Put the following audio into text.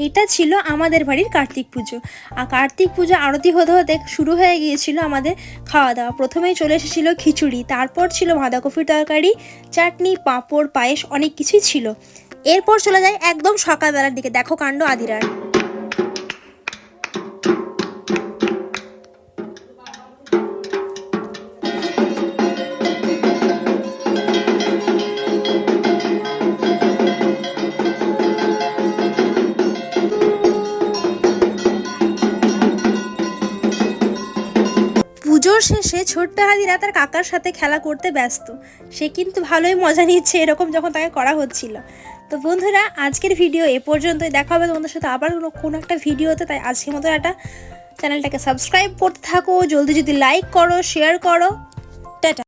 এটা ছিল আমাদের বাড়ির কার্তিক পুজো। আর কার্তিক পুজো আরতি হতে হতে শুরু হয়ে গিয়েছিল আমাদের খাওয়া দাওয়া। প্রথমেই চলে এসেছিল খিচুড়ি, তারপর ছিল বাঁধাকপির তরকারি, চাটনি, পাঁপড়, পায়েস, অনেক কিছুই ছিল। এরপর চলে যায় একদম সকালবেলার দিকে। দেখো কাণ্ড আদিরার। পুজোর শেষে ছোট্ট হাদিরা তার কাকার সাথে খেলা করতে ব্যস্ত। সে কিন্তু ভালোই মজা নিচ্ছে এরকম যখন তাকে করা হচ্ছিল। তো বন্ধুরা, আজকের ভিডিও এ পর্যন্তই। দেখা হবে তোমাদের সাথে আবার কোনো একটা ভিডিওতে। তাই আজকের মতো একটা চ্যানেলটাকে সাবস্ক্রাইব করতে থাকো, জলদি যদি লাইক করো, শেয়ার করো। টাটা।